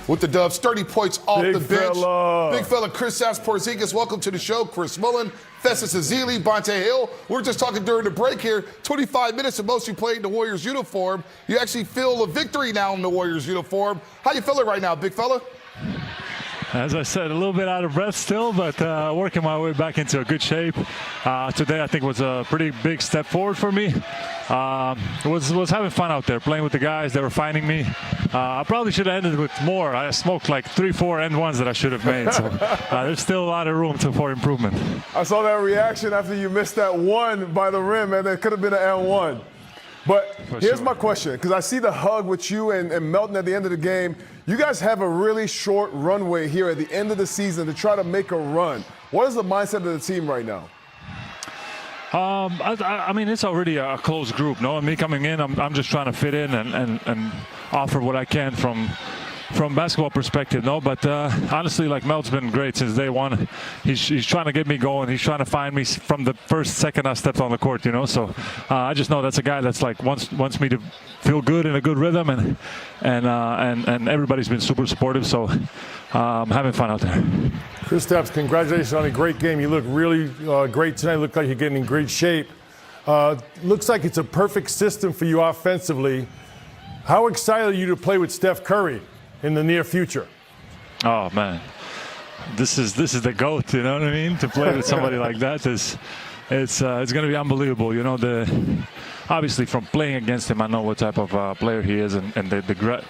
with the Dubs, 30 points off Big the bench. fella. Big fella Kristaps Porzingis, welcome to the show. Chris Mullen, Festus Ezeli, Bonte Hill. We were just talking during the break here. 25 minutes and most you played in the Warriors uniform. You actually feel a victory now in the Warriors uniform. How you feeling right now, big fella? As I said, a little bit out of breath still, but working my way back into a good shape. Today, I think, was a pretty big step forward for me. Was having fun out there, playing with the guys. They were finding me. I probably should have ended with more. I smoked like 3-4 end ones that I should have made. So there's still a lot of room for improvement. I saw that reaction after you missed that one by the rim, and it could have been an N1. But here's my question, because I see the hug with you and Melton at the end of the game. You guys have a really short runway here at the end of the season to try to make a run. What is the mindset of the team right now? I mean, it's already a close group. No, me coming in, I'm just trying to fit in and offer what I can from basketball perspective, no, but honestly, like Mel's been great since day one. He's trying to get me going. He's trying to find me from the first second I stepped on the court, you know. So I just know that's a guy that's like wants me to feel good in a good rhythm, and everybody's been super supportive. So I'm having fun out there. Kristaps, congratulations on a great game. You look really great tonight. Look like you're getting in great shape. Looks like it's a perfect system for you offensively. How excited are you to play with Steph Curry in the near future? Oh man, this is the GOAT. You know what I mean? To play with somebody like that it's going to be unbelievable. You know, obviously from playing against him, I know what type of player he is, and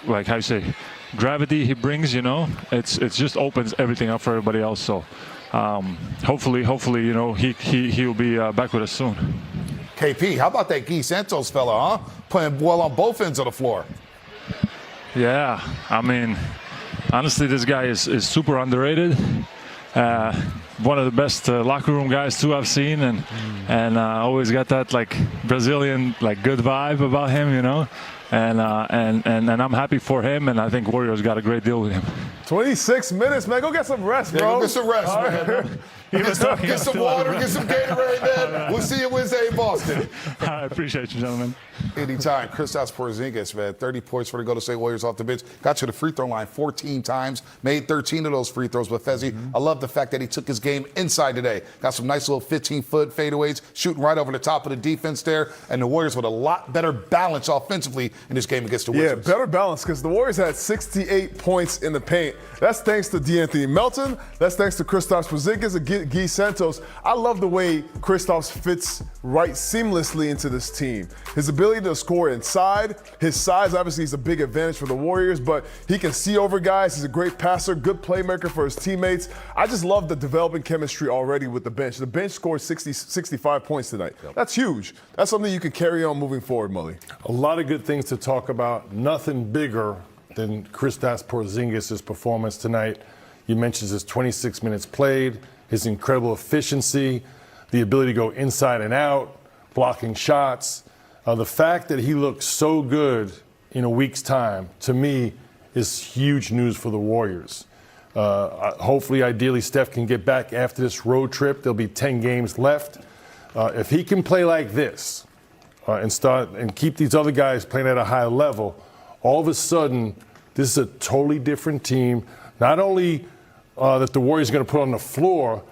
like how you say, gravity he brings. You know, it just opens everything up for everybody else. So hopefully, you know, he'll be back with us soon. KP, how about that Guy Santos fella, huh? Playing well on both ends of the floor. Yeah, I mean, honestly, this guy is super underrated. One of the best locker room guys too I've seen, and always got that like Brazilian like good vibe about him, you know. And I'm happy for him, and I think Warriors got a great deal with him. 26 minutes, man. Go get some rest, bro. Yeah, go get some rest, man. Get some water, get some Gatorade, man. We'll see you Wednesday in Boston. I appreciate you, gentlemen. Anytime. Kristaps Porzingis, man, 30 points for the Golden State Warriors off the bench. Got to the free throw line 14 times, made 13 of those free throws. But Fezzi, I love the fact that he took his game inside today. Got some nice little 15-foot fadeaways, shooting right over the top of the defense there. And the Warriors with a lot better balance offensively in this game against the Wizards. Yeah, better balance, because the Warriors had 68 points in the paint. That's thanks to D'Anthony Melton. That's thanks to Kristaps Porzingis and Guy Santos. I love the way Kristaps fits right seamlessly into this team. His ability to score inside, his size, obviously, is a big advantage for the Warriors, but he can see over guys. He's a great passer, good playmaker for his teammates. I just love the developing chemistry already with the bench. The bench scored 65 points tonight. That's huge. That's something you can carry on moving forward, Mully. A lot of good things to talk about. Nothing bigger than Kristaps Porzingis' performance tonight. You mentioned his 26 minutes played, his incredible efficiency, the ability to go inside and out, blocking shots. The fact that he looks so good in a week's time, to me, is huge news for the Warriors. Hopefully, ideally, Steph can get back after this road trip. There'll be 10 games left. If he can play like this and keep these other guys playing at a high level, all of a sudden, this is a totally different team. Not only that the Warriors are going to put on the floor,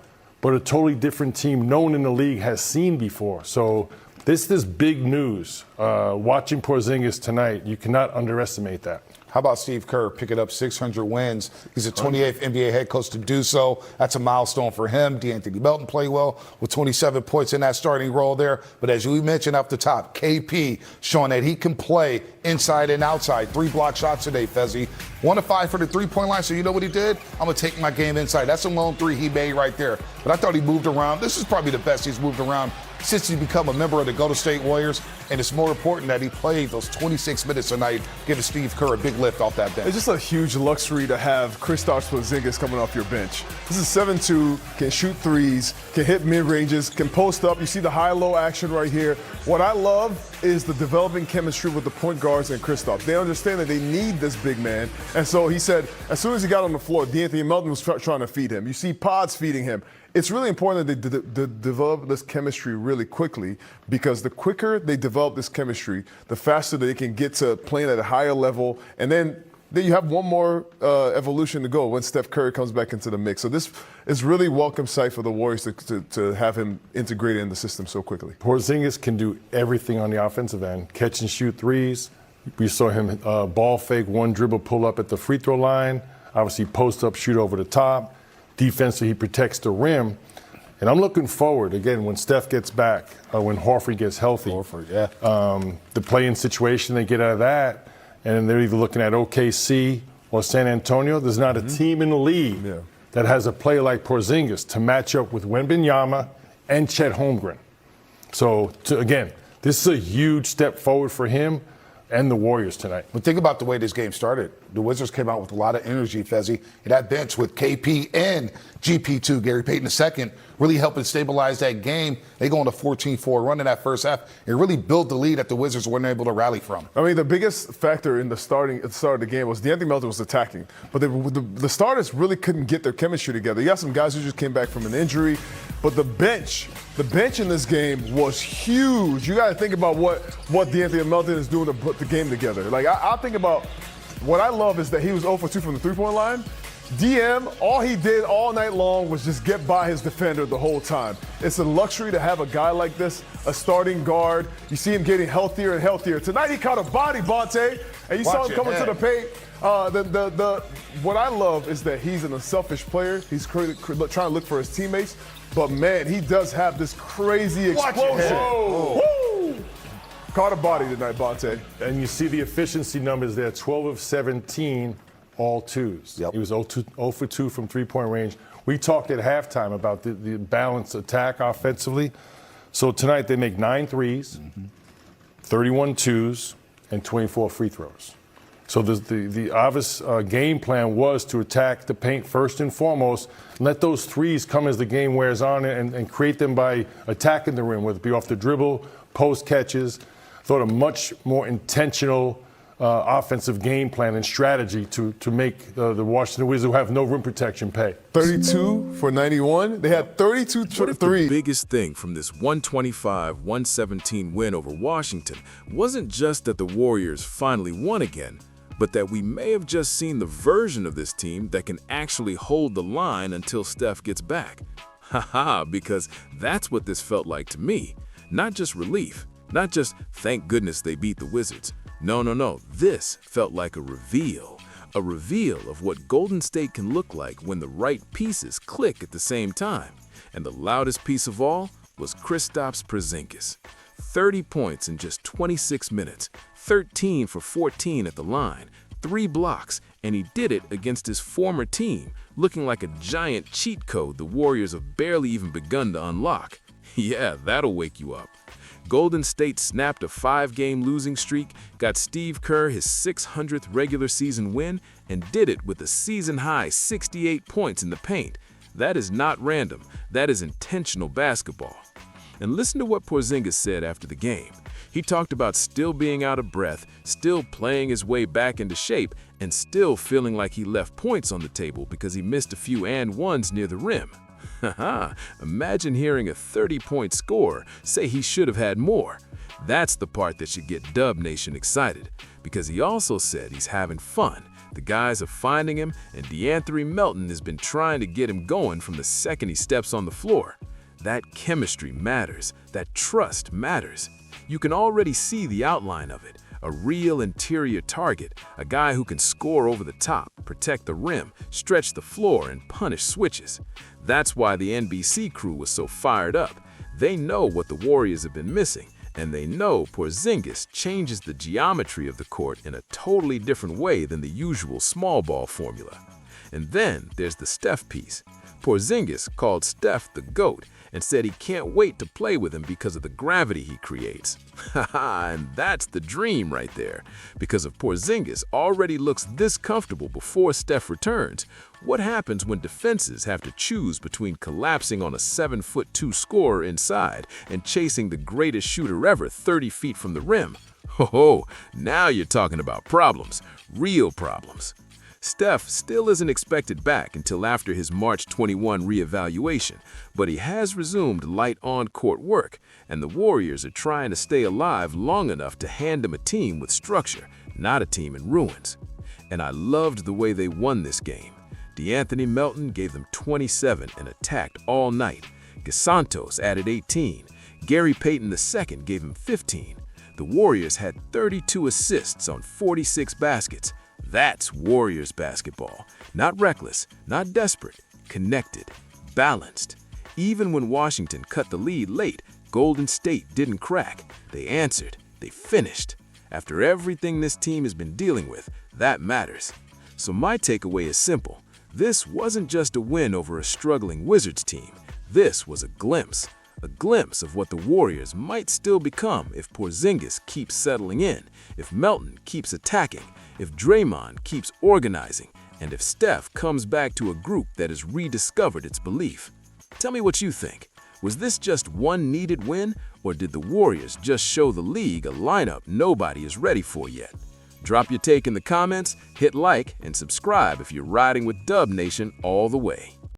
but a totally different team no one in the league has seen before. So this is big news. Watching Porzingis tonight, you cannot underestimate that. How about Steve Kerr picking up 600 wins? He's the 28th NBA head coach to do so. That's a milestone for him. D'Anthony Melton played well with 27 points in that starting role there. But as you mentioned off the top, KP showing that he can play inside and outside. 3 block shots today, Fezzi. 1 of 5 for the three-point line. So you know what he did? I'm going to take my game inside. That's a lone 3 he made right there. But I thought he moved around. This is probably the best he's moved around since he's become a member of the Golden State Warriors. And it's more important that he played those 26 minutes tonight, giving Steve Kerr a big lift off that bench. It's just a huge luxury to have Kristaps Porzingis coming off your bench. This is 7'2", can shoot threes, can hit mid-ranges, can post up. You see the high-low action right here. What I love is the developing chemistry with the point guards and Kristaps. They understand that they need this big man. And so he said, as soon as he got on the floor, D'Anthony Melton was trying to feed him. You see Pods feeding him. It's really important that they develop this chemistry really quickly, because the quicker they develop this chemistry, the faster they can get to playing at a higher level. And then then you have one more evolution to go when Steph Curry comes back into the mix. So this is really welcome sight for the Warriors to have him integrated in the system so quickly. Porzingis can do everything on the offensive end. Catch and shoot threes. We saw him ball fake, one dribble pull up at the free throw line. Obviously post up, shoot over the top. Defensively, he protects the rim. And I'm looking forward, again, when Steph gets back, when Horford gets healthy. The play-in situation, they get out of that, and they're either looking at OKC or San Antonio. There's not a team in the league that has a player like Porzingis to match up with Wembanyama and Chet Holmgren. So, again, this is a huge step forward for him and the Warriors tonight. But think about the way this game started. The Wizards came out with a lot of energy, Fezzi. And that bench with KP and GP2, Gary Payton II, really helping stabilize that game. They go on a 14-4 run in that first half and really build the lead that the Wizards weren't able to rally from. I mean, the biggest factor in at the start of the game was DeAnthony Melton was attacking. But the starters really couldn't get their chemistry together. You got some guys who just came back from an injury. But the bench in this game was huge. You got to think about what DeAnthony Melton is doing to put the game together. Like, I think about what I love is that he was 0 for 2 from the three-point line. DM, all he did all night long was just get by his defender the whole time. It's a luxury to have a guy like this, a starting guard. You see him getting healthier and healthier. Tonight he caught a body, Bonte, and you saw him coming to the paint. What I love is that he's an unselfish player. He's trying to look for his teammates. But, man, he does have this crazy explosion. Woo! Caught a body tonight, Bonte. And you see the efficiency numbers there, 12 of 17, all twos. Yep. He was 0 for 2 from three-point range. We talked at halftime about the balanced attack offensively. So tonight they make 9 threes, 31 twos, and 24 free throws. So the obvious game plan was to attack the paint first and foremost, and let those threes come as the game wears on and create them by attacking the rim, whether it be off the dribble, post catches. Thought a much more intentional offensive game plan and strategy to make the Washington Wizards, who have no rim protection, pay. 32 for 91. They had 32 What if threes. the biggest thing from this 125-117 win over Washington wasn't just that the Warriors finally won again, but that we may have just seen the version of this team that can actually hold the line until Steph gets back? Haha, because that's what this felt like to me. Not just relief, not just thank goodness they beat the Wizards. No. This felt like a reveal of what Golden State can look like when the right pieces click at the same time. And the loudest piece of all was Kristaps Porzingis. 30 points in just 26 minutes, 13 for 14 at the line, 3 blocks, and he did it against his former team, looking like a giant cheat code the Warriors have barely even begun to unlock. Yeah, that'll wake you up. Golden State snapped a 5-game losing streak, got Steve Kerr his 600th regular season win, and did it with a season-high 68 points in the paint. That is not random. That is intentional basketball. And listen to what Porzingis said after the game. He talked about still being out of breath, still playing his way back into shape, and still feeling like he left points on the table because he missed a few and ones near the rim. Haha, imagine hearing a 30-point scorer say he should have had more. That's the part that should get Dub Nation excited, because he also said he's having fun. The guys are finding him, and DeAnthony Melton has been trying to get him going from the second he steps on the floor. That chemistry matters. That trust matters. You can already see the outline of it. A real interior target, a guy who can score over the top, protect the rim, stretch the floor, and punish switches. That's why the NBC crew was so fired up. They know what the Warriors have been missing, and they know Porzingis changes the geometry of the court in a totally different way than the usual small ball formula. And then there's the Steph piece. Porzingis called Steph the GOAT and said he can't wait to play with him because of the gravity he creates. Haha, and that's the dream right there. Because if Porzingis already looks this comfortable before Steph returns, what happens when defenses have to choose between collapsing on a 7'2" scorer inside and chasing the greatest shooter ever 30 feet from the rim? Ho, now you're talking about problems, real problems. Steph still isn't expected back until after his March 21 reevaluation, but he has resumed light on-court work, and the Warriors are trying to stay alive long enough to hand him a team with structure, not a team in ruins. And I loved the way they won this game. DeAnthony Melton gave them 27 and attacked all night. Santos added 18. Gary Payton II gave him 15. The Warriors had 32 assists on 46 baskets. That's Warriors basketball. Not reckless, not desperate, connected, balanced. Even when Washington cut the lead late, Golden State didn't crack. They answered. They finished. After everything this team has been dealing with, that matters. So my takeaway is simple. This wasn't just a win over a struggling Wizards team. This was a glimpse of what the Warriors might still become if Porzingis keeps settling in, if Melton keeps attacking, if Draymond keeps organizing, and if Steph comes back to a group that has rediscovered its belief. Tell me what you think. Was this just one needed win, or did the Warriors just show the league a lineup nobody is ready for yet? Drop your take in the comments, hit like, and subscribe if you're riding with Dub Nation all the way.